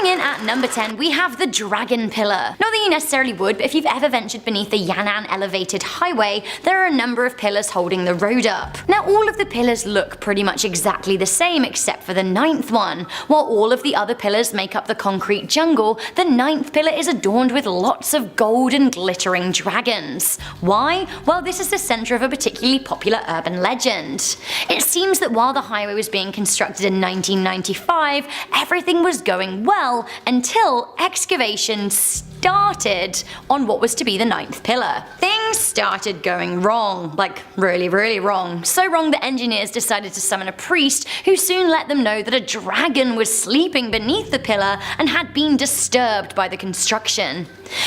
Coming in at number 10, we have the Dragon Pillar. Not that you necessarily would, but if you've ever ventured beneath the Yan'an elevated highway, there are a number of pillars holding the road up. Now all of the pillars look pretty much exactly the same except for the 9th one. While all of the other pillars make up the concrete jungle, the 9th pillar is adorned with lots of gold and glittering dragons. Why? Well, this is the center of a particularly popular urban legend. It seems that while the highway was being constructed in 1995, everything was going well until excavation started on what was to be the 9th pillar. Things started going wrong, like really wrong. So wrong that engineers decided to summon a priest who soon let them know that a dragon was sleeping beneath the pillar and had been disturbed by the construction.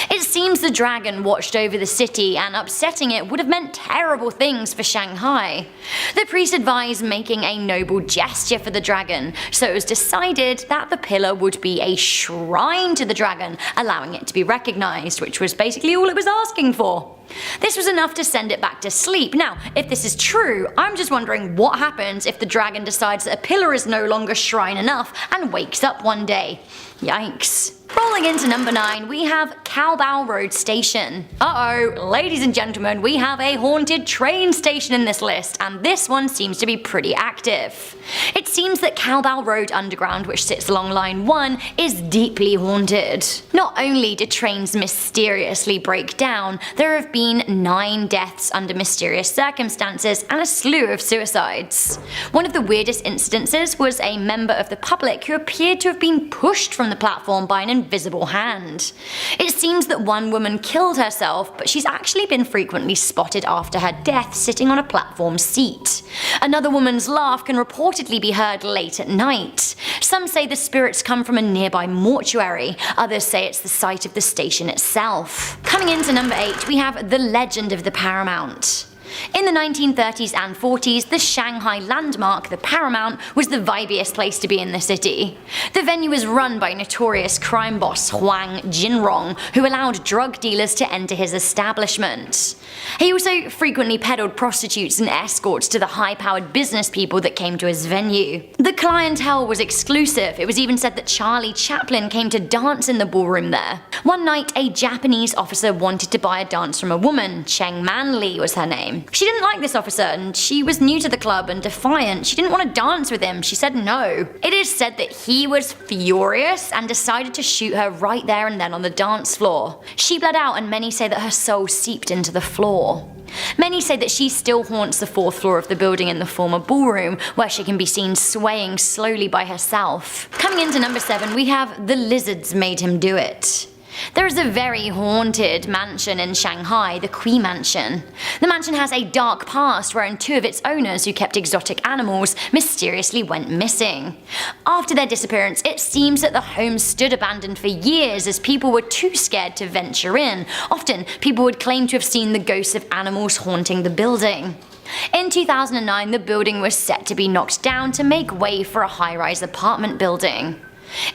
It seems the dragon watched over the city, and upsetting it would have meant terrible things for Shanghai. The priest advised making a noble gesture for the dragon, so it was decided that the pillar would be a shrine to the dragon, allowing it to be recognized, which was basically all it was asking for. This was enough to send it back to sleep. Now, if this is true, I'm just wondering what happens if the dragon decides that a pillar is no longer shrine enough and wakes up one day. Yikes. Rolling into number 9, we have Caobao Road Station. Uh-oh, ladies and gentlemen, we have a haunted train station in this list, and this one seems to be pretty active. It seems that Caobao Road Underground, which sits along Line 1, is deeply haunted. Not only do trains mysteriously break down, there have been 9 deaths under mysterious circumstances and a slew of suicides. One of the weirdest incidences was a member of the public who appeared to have been pushed from the platform by an invisible hand. It seems that one woman killed herself, but she's actually been frequently spotted after her death sitting on a platform seat. Another woman's laugh can reportedly be heard late at night. Some say the spirits come from a nearby mortuary, others say it's the site of the station itself. Coming into number 8, we have the Legend of the Paramount. In the 1930s and 40s, the Shanghai landmark, the Paramount, was the vibiest place to be in the city. The venue was run by notorious crime boss Huang Jinrong, who allowed drug dealers to enter his establishment. He also frequently peddled prostitutes and escorts to the high-powered business people that came to his venue. The clientele was exclusive. It was even said that Charlie Chaplin came to dance in the ballroom there. One night, a Japanese officer wanted to buy a dance from a woman. Cheng Manli was her name. She didn't like this officer, and she was new to the club and defiant. She didn't want to dance with him. She said no. It is said that he was furious and decided to shoot her right there and then on the dance floor. She bled out, and many say that her soul seeped into the floor. Many say that she still haunts the 4th floor of the building in the former ballroom, where she can be seen swaying slowly by herself. Coming into number 7, we have The Lizards Made Him Do It. There is a very haunted mansion in Shanghai, the Kui Mansion. The mansion has a dark past wherein 2 of its owners who kept exotic animals mysteriously went missing. After their disappearance, it seems that the home stood abandoned for years as people were too scared to venture in. Often, people would claim to have seen the ghosts of animals haunting the building. In 2009, the building was set to be knocked down to make way for a high-rise apartment building.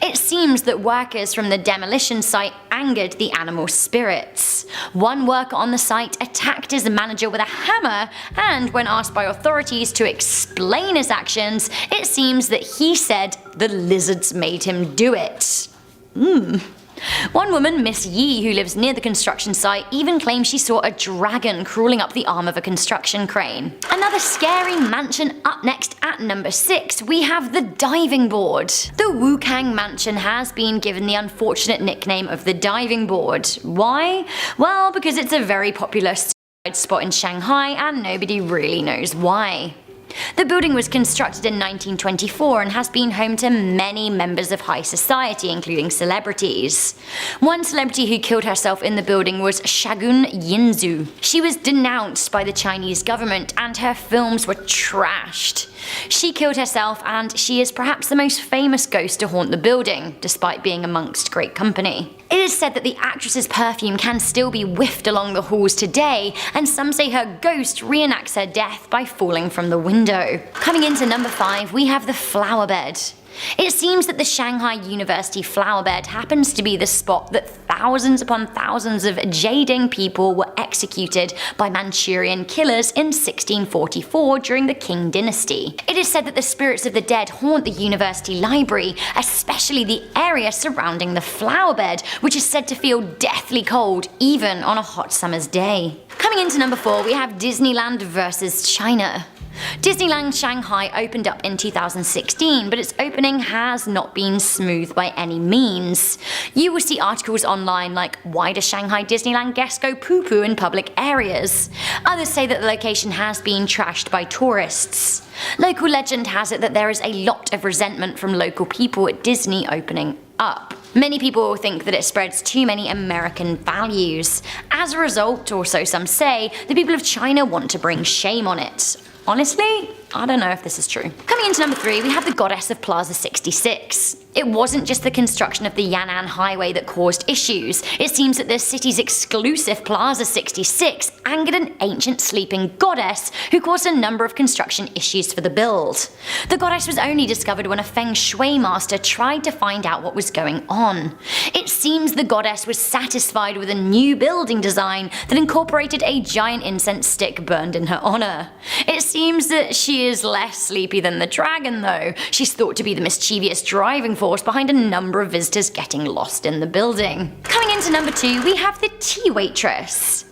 It seems that workers from the demolition site angered the animal spirits. One worker on the site attacked his manager with a hammer, and when asked by authorities to explain his actions, it seems that he said the lizards made him do it. One woman, Miss Yi, who lives near the construction site, even claims she saw a dragon crawling up the arm of a construction crane. Another scary mansion up next at number 6, we have the diving board. The Wukang Mansion has been given the unfortunate nickname of the diving board. Why? Well, because it's a very popular suicide spot in Shanghai and nobody really knows why. The building was constructed in 1924 and has been home to many members of high society, including celebrities. One celebrity who killed herself in the building was Shagun Yinzu. She was denounced by the Chinese government and her films were trashed. She killed herself, and she is perhaps the most famous ghost to haunt the building, despite being amongst great company. It is said that the actress's perfume can still be whiffed along the halls today, and some say her ghost reenacts her death by falling from the window. Coming into number 5, we have the flower bed. It seems that the Shanghai University flowerbed happens to be the spot that thousands upon thousands of jading people were executed by Manchurian killers in 1644 during the Qing dynasty. It is said that the spirits of the dead haunt the university library, especially the area surrounding the flowerbed, which is said to feel deathly cold even on a hot summer's day. Coming into number 4, we have Disneyland versus China. Disneyland Shanghai opened up in 2016, but its opening has not been smooth by any means. You will see articles online like, why does Shanghai Disneyland guests go poo-poo in public areas? Others say that the location has been trashed by tourists. Local legend has it that there is a lot of resentment from local people at Disney opening up. Many people think that it spreads too many American values. As a result, or so some say, the people of China want to bring shame on it. Honestly, I don't know if this is true. Coming into number 3, we have the goddess of Plaza 66. It wasn't just the construction of the Yan'an Highway that caused issues. It seems that the city's exclusive Plaza 66 angered an ancient sleeping goddess who caused a number of construction issues for the build. The goddess was only discovered when a feng shui master tried to find out what was going on. It seems the goddess was satisfied with a new building design that incorporated a giant incense stick burned in her honor. It seems that she is less sleepy than the dragon though. She's thought to be the mischievous driving force behind a number of visitors getting lost in the building. Coming into number 2, we have the tea waitress.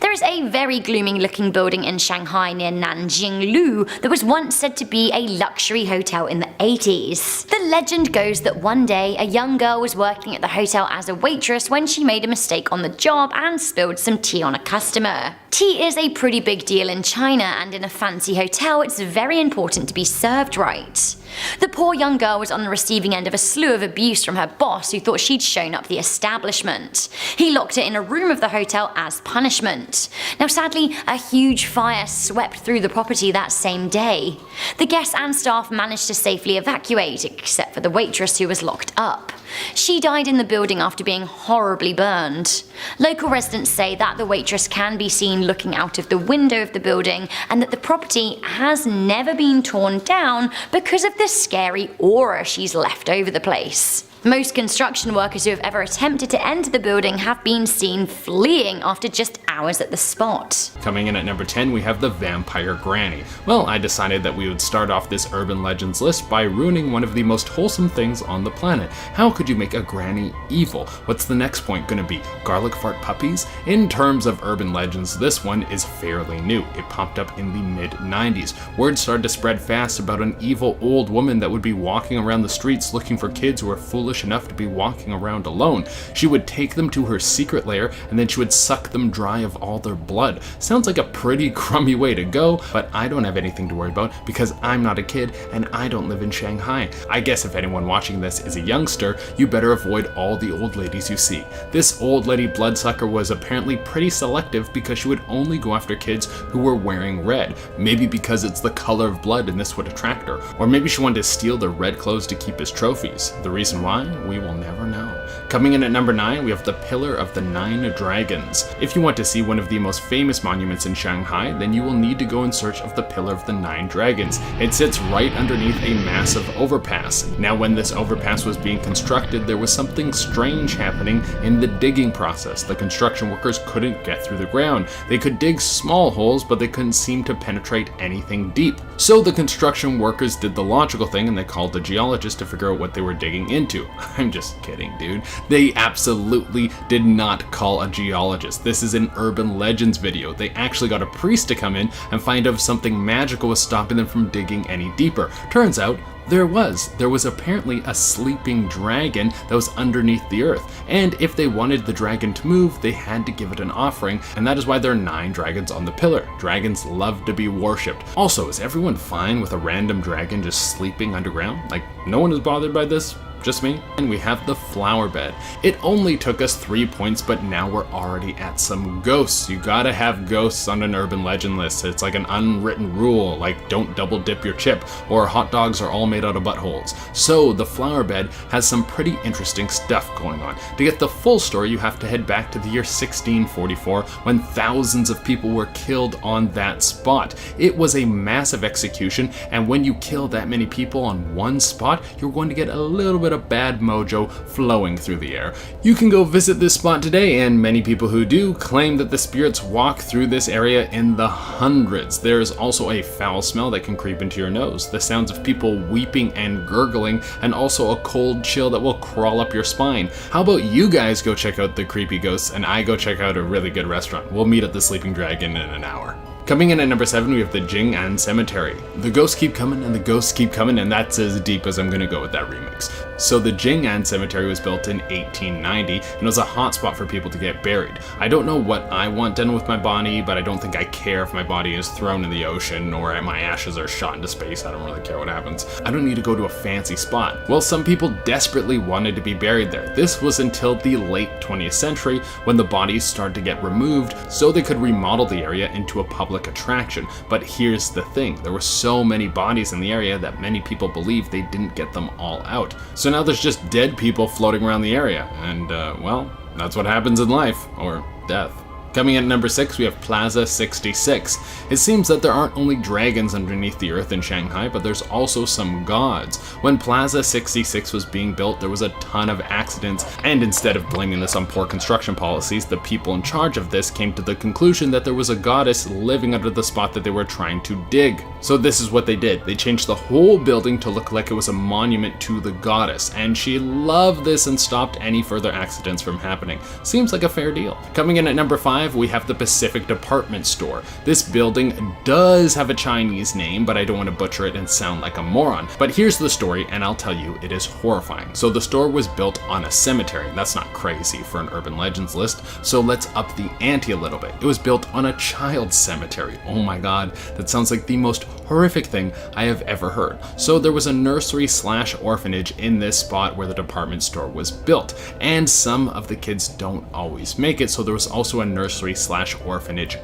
There is a very gloomy looking building in Shanghai near Nanjing Lu that was once said to be a luxury hotel in the 80s. The legend goes that one day a young girl was working at the hotel as a waitress when she made a mistake on the job and spilled some tea on a customer. Tea is a pretty big deal in China, and in a fancy hotel it's very important to be served right. The poor young girl was on the receiving end of a slew of abuse from her boss, who thought she'd shown up the establishment. He locked her in a room of the hotel as punishment. Now sadly, a huge fire swept through the property that same day. The guests and staff managed to safely evacuate, except for the waitress who was locked up. She died in the building after being horribly burned. Local residents say that the waitress can be seen looking out of the window of the building, and that the property has never been torn down because of the scary aura she's left over the place. Most construction workers who have ever attempted to enter the building have been seen fleeing after just hours at the spot. Coming in at number 10, we have the Vampire Granny. Well, I decided that we would start off this urban legends list by ruining one of the most wholesome things on the planet. How could you make a granny evil? What's the next point gonna be? Garlic fart puppies? In terms of urban legends, this one is fairly new. It popped up in the mid-90s. Word started to spread fast about an evil old woman that would be walking around the streets looking for kids who are foolish enough to be walking around alone. She would take them to her secret lair, and then she would suck them dry of all their blood. Sounds like a pretty crummy way to go, but I don't have anything to worry about because I'm not a kid and I don't live in Shanghai. I guess if anyone watching this is a youngster, you better avoid all the old ladies you see. This old lady bloodsucker was apparently pretty selective because she would only go after kids who were wearing red. Maybe because it's the color of blood and this would attract her. Or maybe she wanted to steal their red clothes to keep as trophies. The reason why? We will never know. Coming in at number 9, we have the Pillar of the Nine Dragons. If you want to see one of the most famous monuments in Shanghai, then you will need to go in search of the Pillar of the Nine Dragons. It sits right underneath a massive overpass. Now, when this overpass was being constructed, there was something strange happening in the digging process. The construction workers couldn't get through the ground. They could dig small holes, but they couldn't seem to penetrate anything deep. So the construction workers did the logical thing and they called the geologist to figure out what they were digging into. I'm just kidding, dude. They absolutely did not call a geologist. This is an urban legends video. They actually got a priest to come in and find out if something magical was stopping them from digging any deeper. Turns out, there was apparently a sleeping dragon that was underneath the earth, and if they wanted the dragon to move, they had to give it an offering, and that is why there are 9 dragons on the pillar. Dragons love to be worshipped. Also, is everyone fine with a random dragon just sleeping underground? Like, no one is bothered by this? just me. And we have the flower bed. It only took us 3 points, but now we're already at some ghosts. You gotta have ghosts on an urban legend list. It's like an unwritten rule, like don't double dip your chip, or hot dogs are all made out of buttholes. So the flower bed has some pretty interesting stuff going on. To get the full story, you have to head back to the year 1644 when thousands of people were killed on that spot. It was a massive execution, and when you kill that many people on one spot, you're going to get a little bit of bad mojo flowing through the air. You can go visit this spot today, and many people who do claim that the spirits walk through this area in the hundreds. There's also a foul smell that can creep into your nose, the sounds of people weeping and gurgling, and also a cold chill that will crawl up your spine. How about you guys go check out the creepy ghosts and I go check out a really good restaurant? We'll meet at the Sleeping Dragon in an hour. Coming in at number 7, we have the Jing'an Cemetery. The ghosts keep coming and the ghosts keep coming, and that's as deep as I'm gonna go with that remix. So the Jing'an Cemetery was built in 1890 and was a hotspot for people to get buried. I don't know what I want done with my body, but I don't think I care if my body is thrown in the ocean or my ashes are shot into space. I don't really care what happens. I don't need to go to a fancy spot. Well, some people desperately wanted to be buried there. This was until the late 20th century when the bodies started to get removed so they could remodel the area into a public attraction. But here's the thing, there were so many bodies in the area that many people believe they didn't get them all out. So now there's just dead people floating around the area, and well, that's what happens in life, or death. Coming in at number 6, we have Plaza 66. It seems that there aren't only dragons underneath the earth in Shanghai, but there's also some gods. When Plaza 66 was being built, there was a ton of accidents, and instead of blaming this on poor construction policies, the people in charge of this came to the conclusion that there was a goddess living under the spot that they were trying to dig. So this is what they did. They changed the whole building to look like it was a monument to the goddess, and she loved this and stopped any further accidents from happening. Seems like a fair deal. Coming in at number 5, we have the Pacific Department Store. This building does have a Chinese name, but I don't want to butcher it and sound like a moron. But here's the story, and I'll tell you, it is horrifying. So the store was built on a cemetery. That's not crazy for an urban legends list, so let's up the ante a little bit. It was built on a child's cemetery. Oh my god, that sounds like the most horrific thing I have ever heard. So there was a nursery/orphanage in this spot where the department store was built, and some of the kids don't always make it, so there was also a nursery/orphanage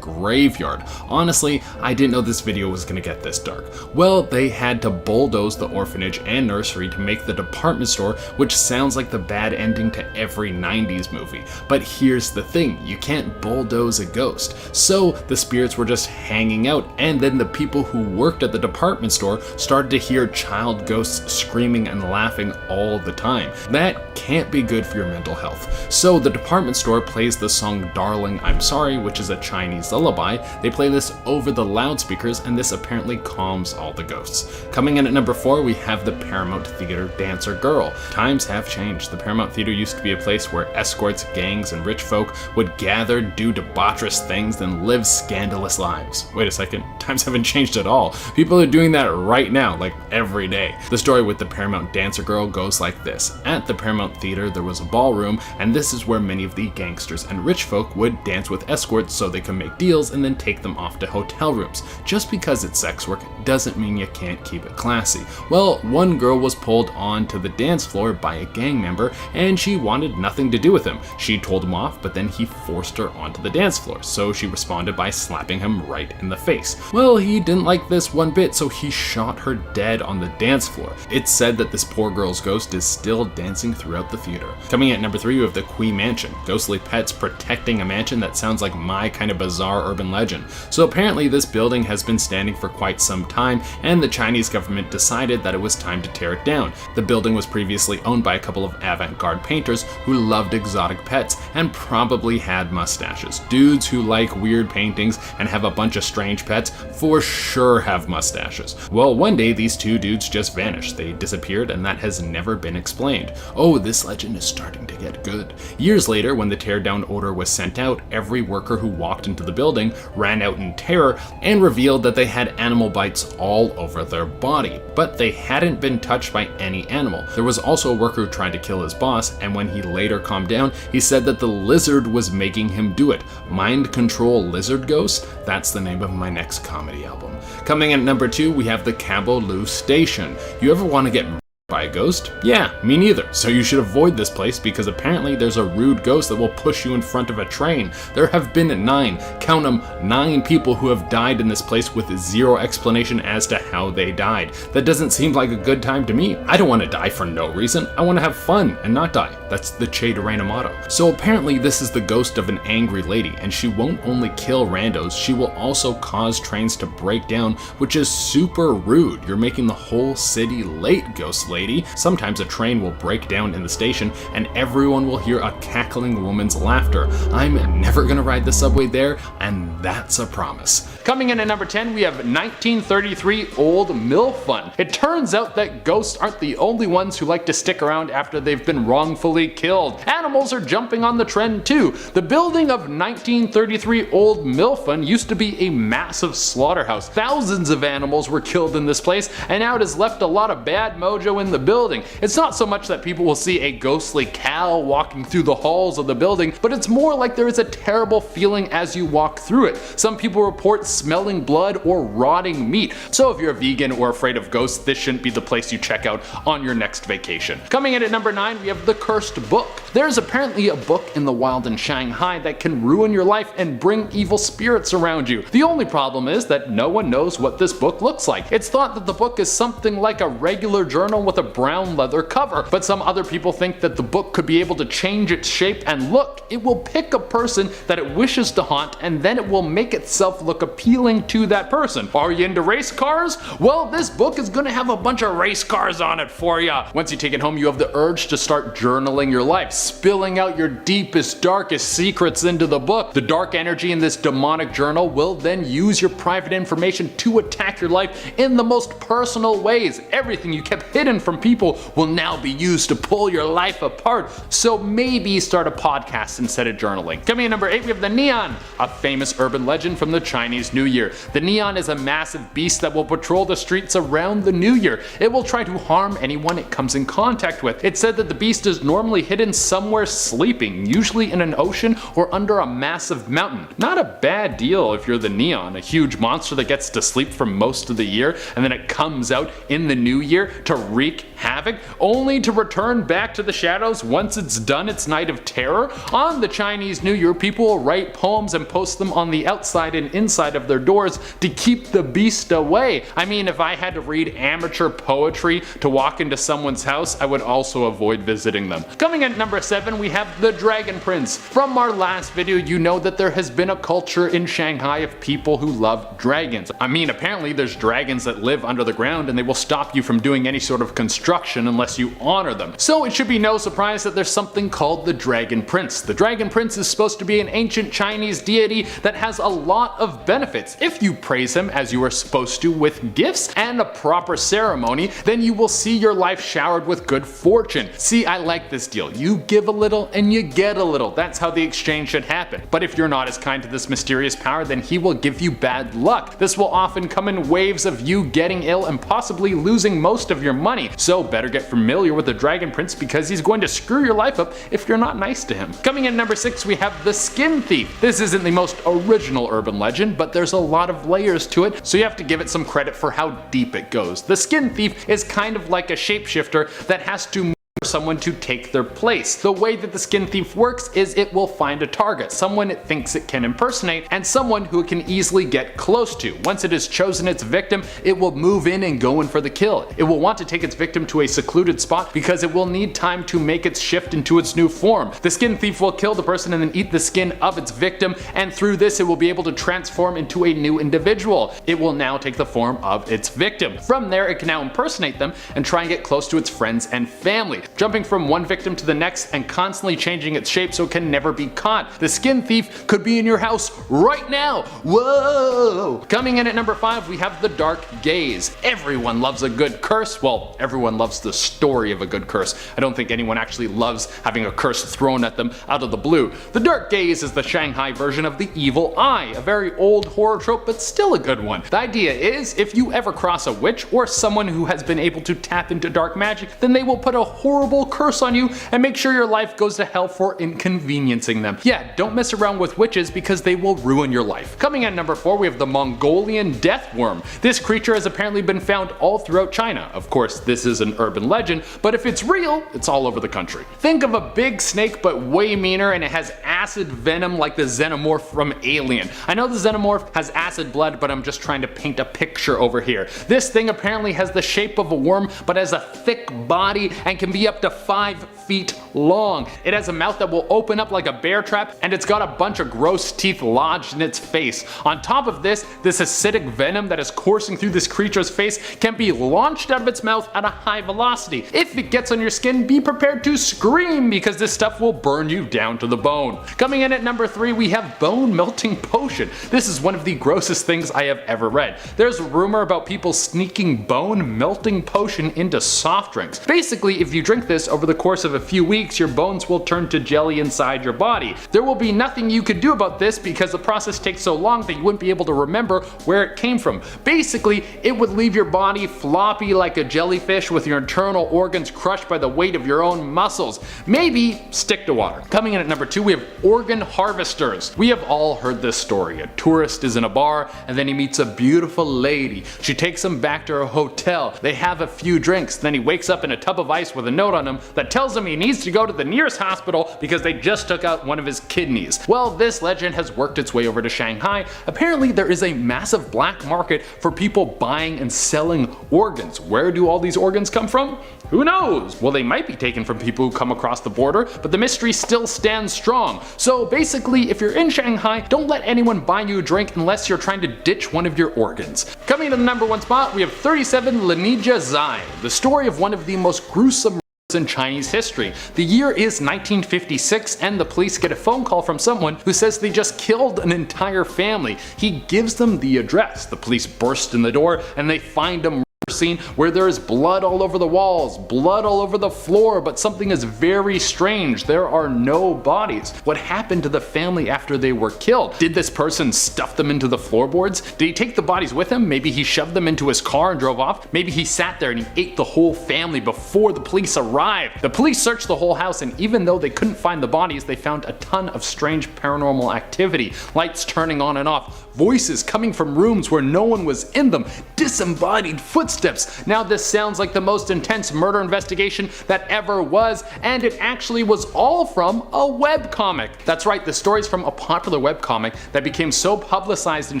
graveyard. Honestly, I didn't know this video was gonna get this dark. Well, they had to bulldoze the orphanage and nursery to make the department store, which sounds like the bad ending to every 90s movie. But here's the thing, you can't bulldoze a ghost. So the spirits were just hanging out, and then the people who worked at the department store started to hear child ghosts screaming and laughing all the time. That can't be good for your mental health. So the department store plays the song Darling, I'm Sorry, which is a Chinese lullaby. They play this over the loudspeakers, and this apparently calms all the ghosts. Coming in at number 4, we have the Paramount Theater Dancer Girl. Times have changed. The Paramount Theater used to be a place where escorts, gangs, and rich folk would gather, do debaucherous things, and live scandalous lives. Wait a second, times haven't changed at all. People are doing that right now, like every day. The story with the Paramount Dancer Girl goes like this. At the Paramount Theater, there was a ballroom, and this is where many of the gangsters and rich folk would dance with escorts so they could make deals and then take them off to hotel rooms. Just because it's sex work doesn't mean you can't keep it classy. Well, one girl was pulled onto the dance floor by a gang member, and she wanted nothing to do with him. She told him off, but then he forced her onto the dance floor, so she responded by slapping him right in the face. Well, he didn't like this one bit, so he shot her dead on the dance floor. It's said that this poor girl's ghost is still dancing throughout the theater. Coming in at number 3, we have the Kui Mansion. Ghostly pets protecting a mansion that sounds like my kind of bizarre urban legend. So apparently this building has been standing for quite some time, and the Chinese government decided that it was time to tear it down. The building was previously owned by a couple of avant-garde painters who loved exotic pets and probably had mustaches. Dudes who like weird paintings and have a bunch of strange pets for sure have mustaches. Well, one day these two dudes just vanished. They disappeared, and that has never been explained. Oh, this legend is starting to get good. Years later, when the teardown order was sent out, every worker who walked into the building ran out in terror and revealed that they had animal bites all over their body, but they hadn't been touched by any animal. There was also a worker who tried to kill his boss, and when he later calmed down, he said that the lizard was making him do it. Mind Control Lizard Ghost? That's the name of my next comedy album. Coming in at number 2, we have the Cabo Lu Station. You ever want to get By a ghost? Yeah, me neither. So you should avoid this place because apparently there's a rude ghost that will push you in front of a train. There have been 9, count them, 9 people who have died in this place with zero explanation as to how they died. That doesn't seem like a good time to me. I don't want to die for no reason. I want to have fun and not die. That's the Che Dorena motto. So apparently this is the ghost of an angry lady, and she won't only kill randos, she will also cause trains to break down, which is super rude. You're making the whole city late, ghost lady. Sometimes a train will break down in the station and everyone will hear a cackling woman's laughter. I'm never gonna ride the subway there, and that's a promise. Coming in at number 10, we have 1933 Old Mill Fun. It turns out that ghosts aren't the only ones who like to stick around after they've been wrongfully killed. Animals are jumping on the trend too. The building of 1933 Old Mill Fun used to be a massive slaughterhouse. Thousands of animals were killed in this place, and now it has left a lot of bad mojo in the building. It's not so much that people will see a ghostly cow walking through the halls of the building, but it's more like there is a terrible feeling as you walk through it. Some people report smelling blood or rotting meat. So if you're a vegan or afraid of ghosts, this shouldn't be the place you check out on your next vacation. Coming in at number 9, we have The Cursed Book. There's apparently a book in the wild in Shanghai that can ruin your life and bring evil spirits around you. The only problem is that no one knows what this book looks like. It's thought that the book is something like a regular journal with a brown leather cover, but some other people think that the book could be able to change its shape and look. It will pick a person that it wishes to haunt, and then it will make itself look appealing to that person. Are you into race cars? Well, this book is gonna have a bunch of race cars on it for ya. Once you take it home, you have the urge to start journaling your life, spilling out your deepest, darkest secrets into the book. The dark energy in this demonic journal will then use your private information to attack your life in the most personal ways. Everything you kept hidden from people will now be used to pull your life apart. So maybe start a podcast instead of journaling. Coming in number 8, we have the Neon, a famous urban legend from the Chinese New Year. The Neon is a massive beast that will patrol the streets around the New Year. It will try to harm anyone it comes in contact with. It's said that the beast is normally hidden somewhere sleeping, usually in an ocean or under a massive mountain. Not a bad deal if you're the Neon, a huge monster that gets to sleep for most of the year and then it comes out in the new year to wreak havoc, only to return back to the shadows once it's done its night of terror. On the Chinese New Year, people will write poems and post them on the outside and inside of their doors to keep the beast away. I mean, if I had to read amateur poetry to walk into someone's house, I would also avoid visiting them. Coming at number 7, we have the Dragon Prince. From our last video, you know that there has been a culture in Shanghai of people who love dragons. I mean, apparently there's dragons that live under the ground and they will stop you from doing any sort of construction unless you honor them. So it should be no surprise that there's something called the Dragon Prince. The Dragon Prince is supposed to be an ancient Chinese deity that has a lot of benefits. If you praise him as you are supposed to with gifts and a proper ceremony, then you will see your life showered with good fortune. See, I like this deal. You give a little and you get a little. That's how the exchange should happen. But if you're not as kind to this mysterious power, then he will give you bad luck. This will often come in waves of you getting ill and possibly losing most of your money. So better get familiar with the Dragon Prince because he's going to screw your life up if you're not nice to him. Coming in number 6, we have the Skin Thief. This isn't the most original urban legend, but there's a lot of layers to it, so you have to give it some credit for how deep it goes. The Skin Thief is kind of like a shapeshifter that has to for someone to take their place. The way that the Skin Thief works is it will find a target, someone it thinks it can impersonate, and someone who it can easily get close to. Once it has chosen its victim, it will move in and go in for the kill. It will want to take its victim to a secluded spot because it will need time to make its shift into its new form. The Skin Thief will kill the person and then eat the skin of its victim, and through this it will be able to transform into a new individual. It will now take the form of its victim. From there, it can now impersonate them and try and get close to its friends and family, jumping from one victim to the next and constantly changing its shape so it can never be caught. The Skin Thief could be in your house right now. Whoa! Coming in at number 5, we have the Dark Gaze. Everyone loves a good curse. Well, everyone loves the story of a good curse. I don't think anyone actually loves having a curse thrown at them out of the blue. The Dark Gaze is the Shanghai version of the evil eye, a very old horror trope but still a good one. The idea is if you ever cross a witch or someone who has been able to tap into dark magic, then they will put a horrible horrible curse on you and make sure your life goes to hell for inconveniencing them. Yeah, don't mess around with witches because they will ruin your life. Coming at number 4, we have the Mongolian death worm. This creature has apparently been found all throughout China. Of course, this is an urban legend, but if it's real, it's all over the country. Think of a big snake but way meaner, and it has acid venom like the xenomorph from Alien. I know the xenomorph has acid blood, but I'm just trying to paint a picture over here. This thing apparently has the shape of a worm but has a thick body and can be up to 5 feet long. It has a mouth that will open up like a bear trap, and it's got a bunch of gross teeth lodged in its face. On top of this acidic venom that is coursing through this creature's face can be launched out of its mouth at a high velocity. If it gets on your skin, be prepared to scream because this stuff will burn you down to the bone. Coming in at number 3, we have bone melting potion. This is one of the grossest things I have ever read. There's a rumor about people sneaking bone melting potion into soft drinks. Basically, if you drink this over the course of a few weeks, your bones will turn to jelly inside your body. There will be nothing you could do about this because the process takes so long that you wouldn't be able to remember where it came from. Basically, it would leave your body floppy like a jellyfish with your internal organs crushed by the weight of your own muscles. Maybe stick to water. Coming in at number 2, we have organ harvesters. We have all heard this story. A tourist is in a bar and then he meets a beautiful lady. She takes him back to her hotel. They have a few drinks. Then he wakes up in a tub of ice with a note on him that tells him he needs to go to the nearest hospital because they just took out one of his kidneys. Well, this legend has worked its way over to Shanghai. Apparently there is a massive black market for people buying and selling organs. Where do all these organs come from? Who knows? Well, they might be taken from people who come across the border, but the mystery still stands strong. So basically, if you're in Shanghai, don't let anyone buy you a drink unless you're trying to ditch one of your organs. Coming to the number 1 spot, we have 37 Lineage Zai, the story of one of the most gruesome in Chinese history. The year is 1956 and the police get a phone call from someone who says they just killed an entire family. He gives them the address. The police burst in the door and they find a scene where there is blood all over the walls, blood all over the floor, but something is very strange. There are no bodies. What happened to the family after they were killed? Did this person stuff them into the floorboards? Did he take the bodies with him? Maybe he shoved them into his car and drove off? Maybe he sat there and he ate the whole family before the police arrived. The police searched the whole house, and even though they couldn't find the bodies, they found a ton of strange paranormal activity. Lights turning on and off, voices coming from rooms where no one was in them, disembodied footsteps. Now this sounds like the most intense murder investigation that ever was, and it actually was all from a webcomic. That's right, the story's from a popular webcomic that became so publicized in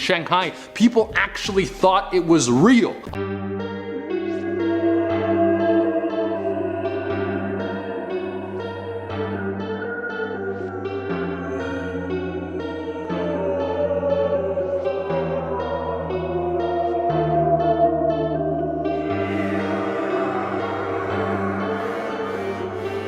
Shanghai, people actually thought it was real.